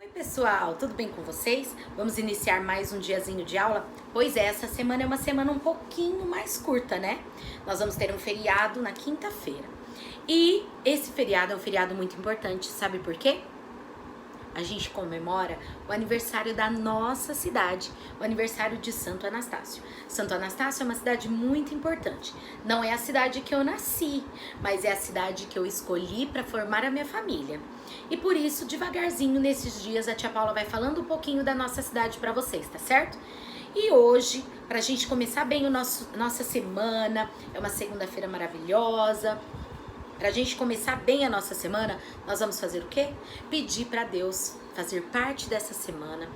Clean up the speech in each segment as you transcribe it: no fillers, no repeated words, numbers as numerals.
Oi pessoal, tudo bem com vocês? Vamos iniciar mais um diazinho de aula? Pois é, essa semana é uma semana um pouquinho mais curta, né? Nós vamos ter um feriado na quinta-feira. E esse feriado é um feriado muito importante, sabe por quê? A gente comemora o aniversário da nossa cidade, o aniversário de Santo Anastácio. Santo Anastácio é uma cidade muito importante. Não é a cidade que eu nasci, mas é a cidade que eu escolhi para formar a minha família. E por isso, devagarzinho, nesses dias, a tia Paula vai falando um pouquinho da nossa cidade para vocês, tá certo? E hoje, para a gente começar bem nossa semana, é uma segunda-feira maravilhosa. Pra gente começar bem a nossa semana, nós vamos fazer o quê? Pedir para Deus fazer parte dessa semana,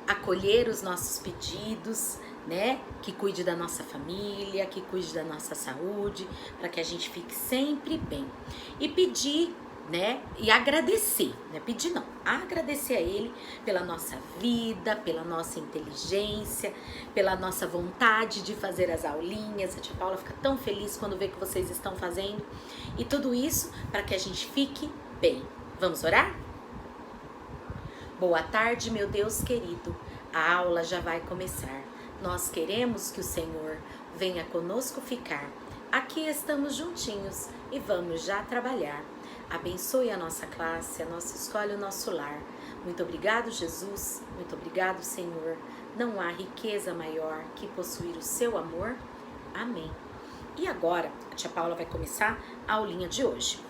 acolher os nossos pedidos, né? Que cuide da nossa família, que cuide da nossa saúde, para que a gente fique sempre bem. E pedir, né? E agradecer, né? Pedir não, agradecer a Ele pela nossa vida, pela nossa inteligência, pela nossa vontade de fazer as aulinhas. A tia Paula fica tão feliz quando vê que vocês estão fazendo. E tudo isso para que a gente fique bem. Vamos orar? Boa tarde, meu Deus querido. A aula já vai começar. Nós queremos que o Senhor venha conosco ficar. Aqui estamos juntinhos e vamos já trabalhar. Abençoe a nossa classe, a nossa escola e o nosso lar. Muito obrigado, Jesus. Muito obrigado, Senhor. Não há riqueza maior que possuir o seu amor. Amém. E agora, a tia Paula vai começar a aulinha de hoje.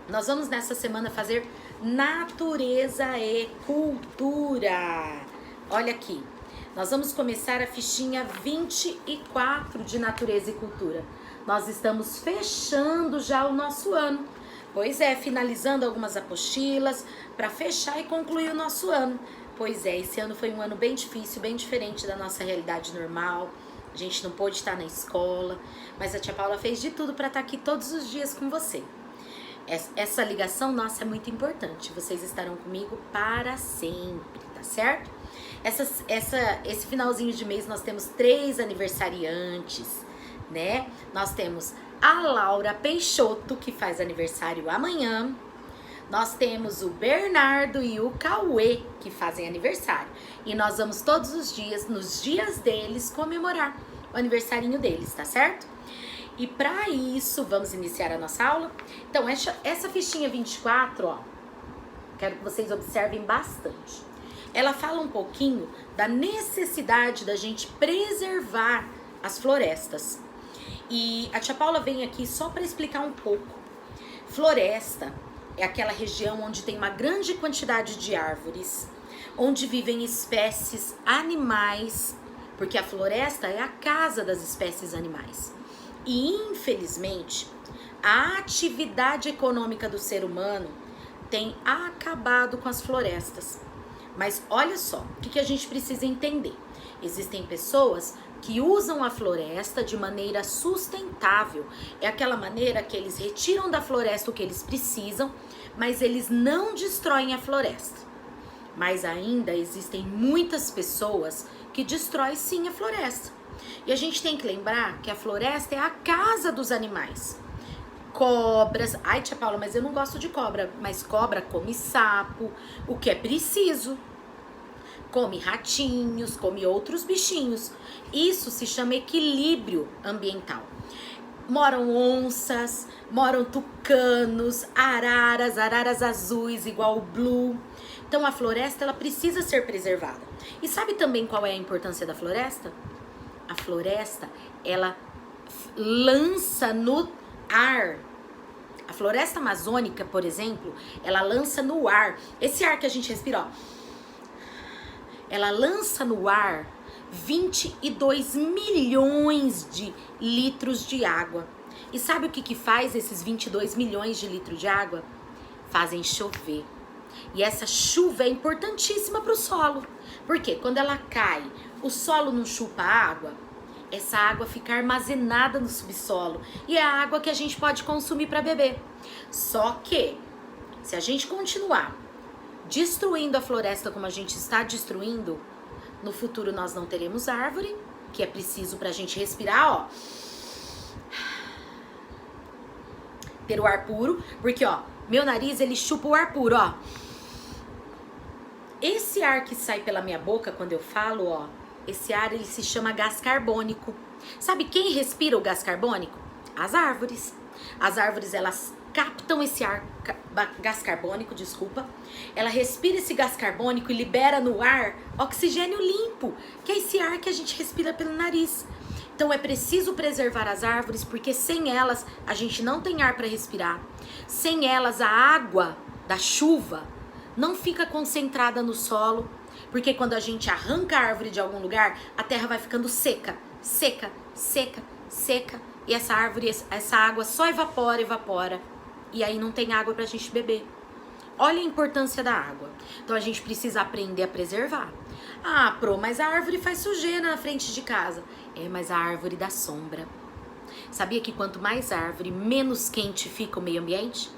Nós vamos nessa semana fazer natureza e cultura. Olha aqui, nós vamos começar a fichinha 24 de natureza e cultura. Nós estamos fechando já o nosso ano. Pois é, finalizando algumas apostilas para fechar e concluir o nosso ano. Pois é, esse ano foi um ano bem difícil, bem diferente da nossa realidade normal. A gente não pôde estar na escola, mas a tia Paula fez de tudo para estar aqui todos os dias com você. Essa ligação nossa é muito importante. Vocês estarão comigo para sempre, tá certo? Esse finalzinho de mês nós temos 3 aniversariantes, né? Nós temos a Laura Peixoto, que faz aniversário amanhã. Nós temos o Bernardo e o Cauê, que fazem aniversário. E nós vamos todos os dias, nos dias deles, comemorar o aniversarinho deles, tá certo? E para isso, vamos iniciar a nossa aula? Então, essa fichinha 24, ó, quero que vocês observem bastante. Ela fala um pouquinho da necessidade da gente preservar as florestas. E a tia Paula vem aqui só para explicar um pouco. Floresta é aquela região onde tem uma grande quantidade de árvores, onde vivem espécies animais, porque a floresta é a casa das espécies animais. E, infelizmente, a atividade econômica do ser humano tem acabado com as florestas. Mas olha só, o que a gente precisa entender? Existem pessoas que usam a floresta de maneira sustentável. É aquela maneira que eles retiram da floresta o que eles precisam, mas eles não destroem a floresta. Mas ainda existem muitas pessoas que destroem sim a floresta. E a gente tem que lembrar que a floresta é a casa dos animais. Cobras, ai tia Paula, mas eu não gosto de cobra, mas cobra come sapo, o que é preciso. Come ratinhos, come outros bichinhos. Isso se chama equilíbrio ambiental. Moram onças, moram tucanos, araras azuis igual o blue. Então a floresta ela precisa ser preservada. E sabe também qual é a importância da floresta? A floresta, ela lança no ar. A floresta amazônica, por exemplo, ela lança no ar. Esse ar que a gente respira, ó. Ela lança no ar 22 milhões de litros de água. E sabe o que faz esses 22 milhões de litros de água? Fazem chover. E essa chuva é importantíssima para o solo. Porque quando ela cai, o solo não chupa a água, essa água fica armazenada no subsolo. E é a água que a gente pode consumir para beber. Só que, se a gente continuar destruindo a floresta como a gente está destruindo, no futuro nós não teremos árvore, que é preciso pra gente respirar, ó. Ter o ar puro, porque ó, meu nariz ele chupa o ar puro, ó. esse ar que sai pela minha boca quando eu falo, ó, esse ar ele se chama gás carbônico. Sabe quem respira o gás carbônico? As árvores. As árvores, elas captam esse gás carbônico, desculpa. Ela respira esse gás carbônico e libera no ar oxigênio limpo, que é esse ar que a gente respira pelo nariz. Então é preciso preservar as árvores, porque sem elas a gente não tem ar para respirar. Sem elas a água da chuva não fica concentrada no solo, porque quando a gente arranca a árvore de algum lugar, a terra vai ficando seca, seca, seca, seca. E essa árvore, essa água só evapora. E aí não tem água pra gente beber. Olha a importância da água. Então a gente precisa aprender a preservar. Ah, Pro, mas a árvore faz sujeira na frente de casa. É, mas a árvore dá sombra. Sabia que quanto mais árvore, menos quente fica o meio ambiente?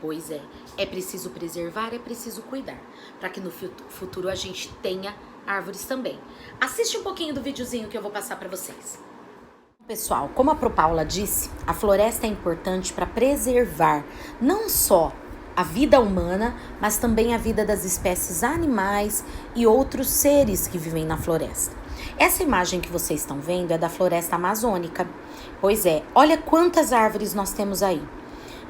Pois é preciso preservar, é preciso cuidar, para que no futuro a gente tenha árvores também. Assiste um pouquinho do videozinho que eu vou passar para vocês. Pessoal, como a Pro Paula disse, a floresta é importante para preservar não só a vida humana, mas também a vida das espécies animais e outros seres que vivem na floresta. Essa imagem que vocês estão vendo é da floresta amazônica. Pois é, olha quantas árvores nós temos aí.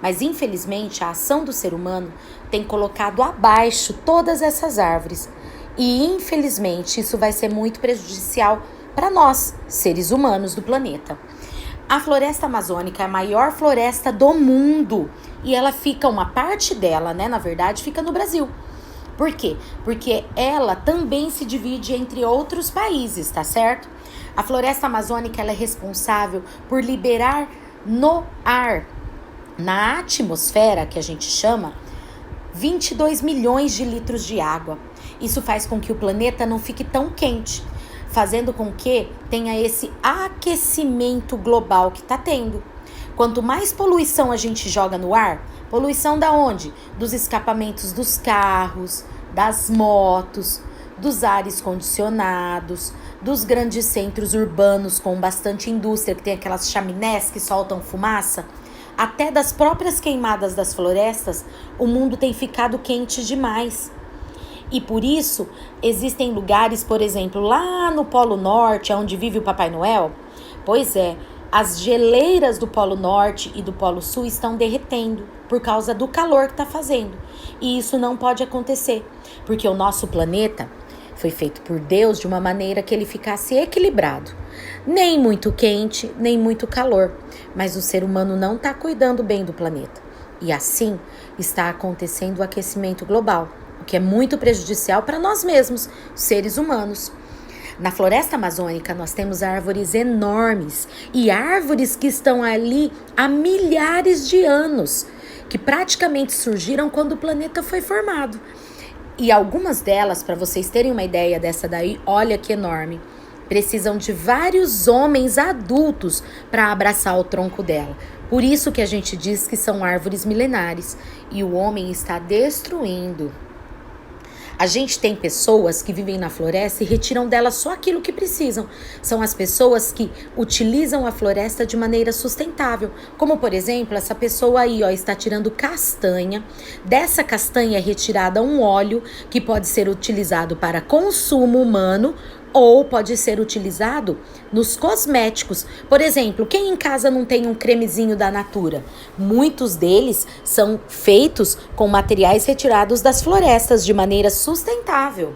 Mas infelizmente a ação do ser humano tem colocado abaixo todas essas árvores. E infelizmente isso vai ser muito prejudicial para nós, seres humanos do planeta. A floresta amazônica é a maior floresta do mundo. E ela fica, uma parte dela, né, na verdade, fica no Brasil. Por quê? Porque ela também se divide entre outros países, tá certo? A floresta amazônica ela é responsável por liberar no ar, na atmosfera, que a gente chama, 22 milhões de litros de água. Isso faz com que o planeta não fique tão quente, fazendo com que tenha esse aquecimento global que está tendo. Quanto mais poluição a gente joga no ar, poluição da onde? Dos escapamentos dos carros, das motos, dos ares condicionados, dos grandes centros urbanos com bastante indústria, que tem aquelas chaminés que soltam fumaça, até das próprias queimadas das florestas, o mundo tem ficado quente demais. E por isso, existem lugares, por exemplo, lá no Polo Norte, onde vive o Papai Noel, pois é, as geleiras do Polo Norte e do Polo Sul estão derretendo por causa do calor que está fazendo. E isso não pode acontecer, porque o nosso planeta foi feito por Deus de uma maneira que ele ficasse equilibrado. Nem muito quente, nem muito calor. Mas o ser humano não está cuidando bem do planeta. E assim está acontecendo o aquecimento global, o que é muito prejudicial para nós mesmos, seres humanos. Na floresta amazônica nós temos árvores enormes e árvores que estão ali há milhares de anos, que praticamente surgiram quando o planeta foi formado. E algumas delas, para vocês terem uma ideia dessa daí, olha que enorme, precisam de vários homens adultos para abraçar o tronco dela. Por isso que a gente diz que são árvores milenares e o homem está destruindo. A gente tem pessoas que vivem na floresta e retiram dela só aquilo que precisam. São as pessoas que utilizam a floresta de maneira sustentável. Como, por exemplo, essa pessoa aí, ó, está tirando castanha. Dessa castanha é retirada um óleo que pode ser utilizado para consumo humano ou pode ser utilizado nos cosméticos. Por exemplo, quem em casa não tem um cremezinho da Natura? Muitos deles são feitos com materiais retirados das florestas de maneira sustentável.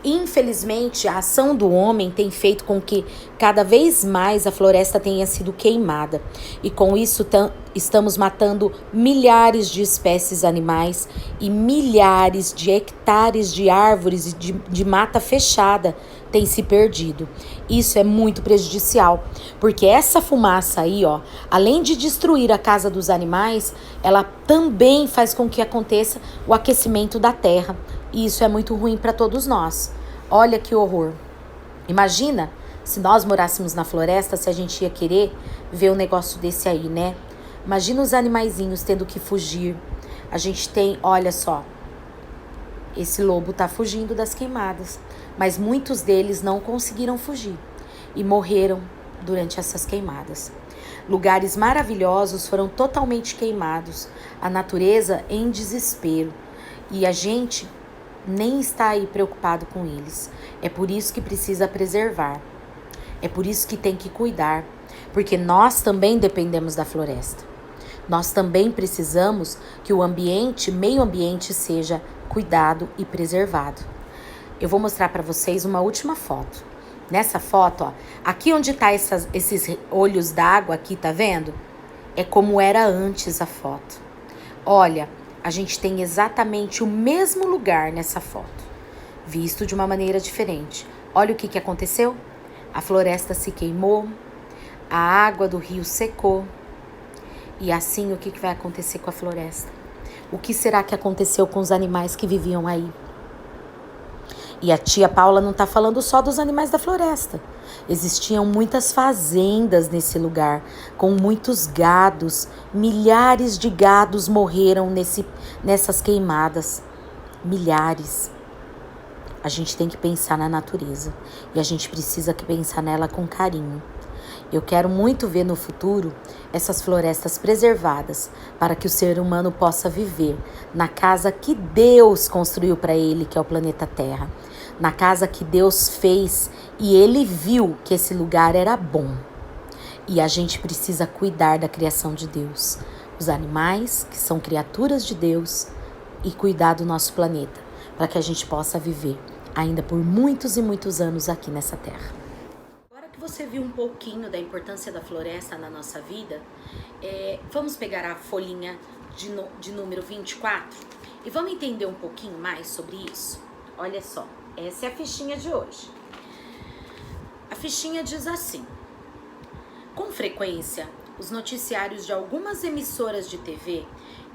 Infelizmente, a ação do homem tem feito com que cada vez mais a floresta tenha sido queimada. E com isso estamos matando milhares de espécies animais e milhares de hectares de árvores e de mata fechada têm se perdido. Isso é muito prejudicial, porque essa fumaça aí, ó, além de destruir a casa dos animais, ela também faz com que aconteça o aquecimento da terra. E isso é muito ruim para todos nós. Olha que horror. Imagina se nós morássemos na floresta, se a gente ia querer ver um negócio desse aí, né? Imagina os animaizinhos tendo que fugir. A gente tem, olha só, esse lobo tá fugindo das queimadas, mas muitos deles não conseguiram fugir e morreram durante essas queimadas. Lugares maravilhosos foram totalmente queimados, a natureza em desespero. E a gente nem está aí preocupado com eles. É por isso que precisa preservar. É por isso que tem que cuidar, porque nós também dependemos da floresta. Nós também precisamos que o ambiente, meio ambiente, seja cuidado e preservado. Eu vou mostrar para vocês uma última foto. Nessa foto, ó, aqui onde tá esses olhos d'água aqui, tá vendo? É como era antes a foto. Olha, a gente tem exatamente o mesmo lugar nessa foto, visto de uma maneira diferente. Olha o que aconteceu. A floresta se queimou, a água do rio secou. E assim, o que vai acontecer com a floresta? O que será que aconteceu com os animais que viviam aí? E a tia Paula não está falando só dos animais da floresta. Existiam muitas fazendas nesse lugar, com muitos gados. Milhares de gados morreram nessas queimadas. Milhares. A gente tem que pensar na natureza. E a gente precisa pensar nela com carinho. Eu quero muito ver no futuro essas florestas preservadas para que o ser humano possa viver na casa que Deus construiu para ele, que é o planeta Terra. Na casa que Deus fez e ele viu que esse lugar era bom. E a gente precisa cuidar da criação de Deus. Os animais, que são criaturas de Deus, e cuidar do nosso planeta, para que a gente possa viver ainda por muitos e muitos anos aqui nessa terra. Você viu um pouquinho da importância da floresta na nossa vida, vamos pegar a folhinha de número 24 e vamos entender um pouquinho mais sobre isso? Olha só, essa é a fichinha de hoje. A fichinha diz assim: com frequência, os noticiários de algumas emissoras de TV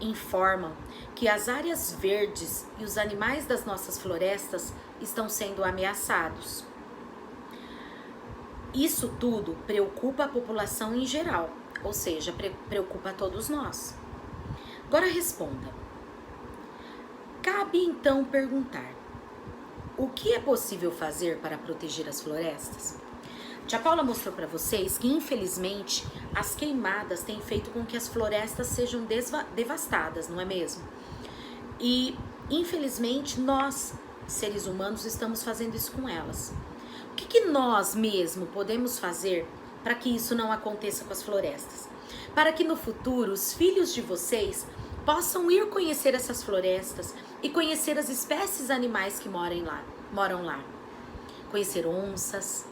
informam que as áreas verdes e os animais das nossas florestas estão sendo ameaçados. Isso tudo preocupa a população em geral, ou seja, preocupa a todos nós. Agora responda. Cabe então perguntar: o que é possível fazer para proteger as florestas? Tia Paula mostrou para vocês que, infelizmente, as queimadas têm feito com que as florestas sejam devastadas, não é mesmo? E, infelizmente, nós, seres humanos, estamos fazendo isso com elas. O que nós mesmos podemos fazer para que isso não aconteça com as florestas? Para que no futuro os filhos de vocês possam ir conhecer essas florestas e conhecer as espécies animais que moram lá. Conhecer onças,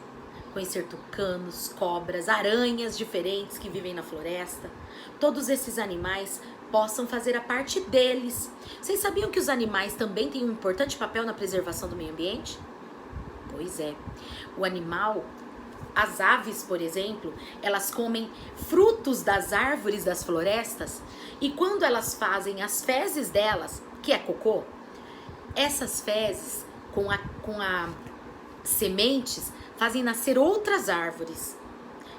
conhecer tucanos, cobras, aranhas diferentes que vivem na floresta. Todos esses animais possam fazer a parte deles. Vocês sabiam que os animais também têm um importante papel na preservação do meio ambiente? Pois é, o animal, as aves, por exemplo, elas comem frutos das árvores das florestas e quando elas fazem as fezes delas, que é cocô, essas fezes com a sementes fazem nascer outras árvores.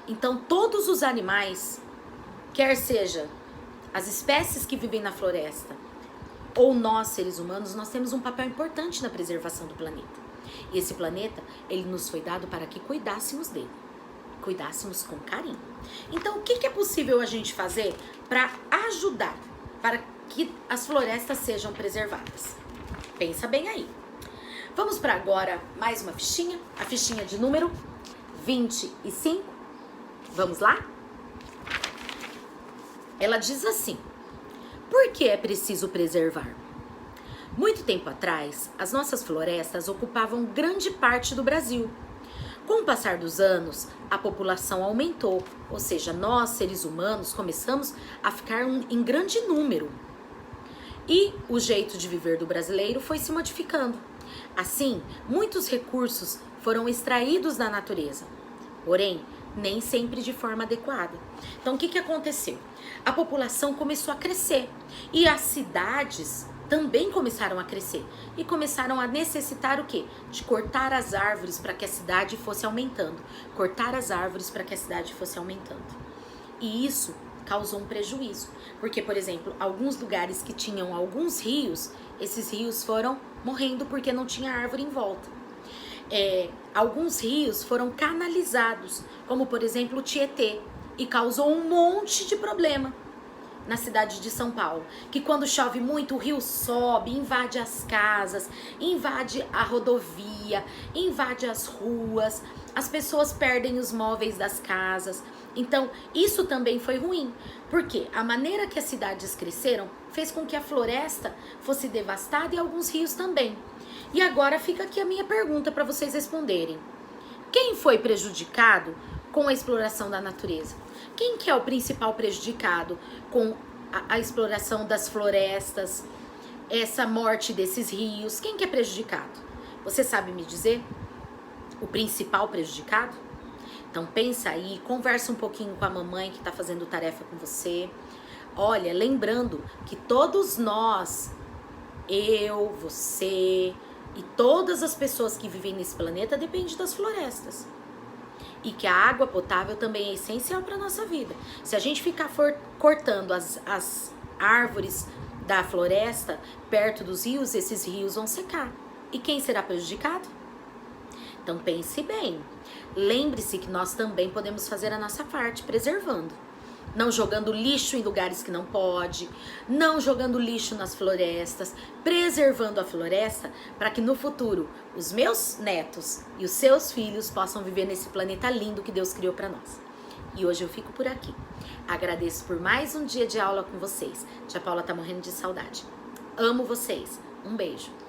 Então todos os animais, quer seja as espécies que vivem na floresta ou nós, seres humanos, nós temos um papel importante na preservação do planeta. E esse planeta, ele nos foi dado para que cuidássemos dele, cuidássemos com carinho. Então, o que é possível a gente fazer para ajudar, para que as florestas sejam preservadas? Pensa bem aí. Vamos para agora mais uma fichinha, a fichinha de número 25. Vamos lá? Ela diz assim: por que é preciso preservar? Muito tempo atrás, as nossas florestas ocupavam grande parte do Brasil. Com o passar dos anos, a população aumentou, ou seja, nós, seres humanos, começamos a ficar em grande número. E o jeito de viver do brasileiro foi se modificando. Assim, muitos recursos foram extraídos da natureza, porém, nem sempre de forma adequada. Então, o que aconteceu? A população começou a crescer e as cidades também começaram a crescer e começaram a necessitar o quê? De cortar as árvores para que a cidade fosse aumentando. Cortar as árvores para que a cidade fosse aumentando. E isso causou um prejuízo. Porque, por exemplo, alguns lugares que tinham alguns rios, esses rios foram morrendo porque não tinha árvore em volta. Alguns rios foram canalizados, como por exemplo o Tietê, e causou um monte de problema. na cidade de São Paulo, que quando chove muito o rio sobe, invade as casas, invade a rodovia, invade as ruas, as pessoas perdem os móveis das casas. Então, isso também foi ruim, porque a maneira que as cidades cresceram fez com que a floresta fosse devastada e alguns rios também. E agora fica aqui a minha pergunta para vocês responderem. Quem foi prejudicado com a exploração da natureza? Quem que é o principal prejudicado com a exploração das florestas, essa morte desses rios? Quem que é prejudicado? Você sabe me dizer o principal prejudicado? Então pensa aí, conversa um pouquinho com a mamãe que está fazendo tarefa com você. Olha, lembrando que todos nós, eu, você e todas as pessoas que vivem nesse planeta dependem das florestas. E que a água potável também é essencial para a nossa vida. Se a gente ficar cortando as árvores da floresta perto dos rios, esses rios vão secar. E quem será prejudicado? Então pense bem. Lembre-se que nós também podemos fazer a nossa parte, preservando. Não jogando lixo em lugares que não pode, não jogando lixo nas florestas, preservando a floresta para que no futuro os meus netos e os seus filhos possam viver nesse planeta lindo que Deus criou para nós. E hoje eu fico por aqui. Agradeço por mais um dia de aula com vocês. Tia Paula tá morrendo de saudade. Amo vocês. Um beijo.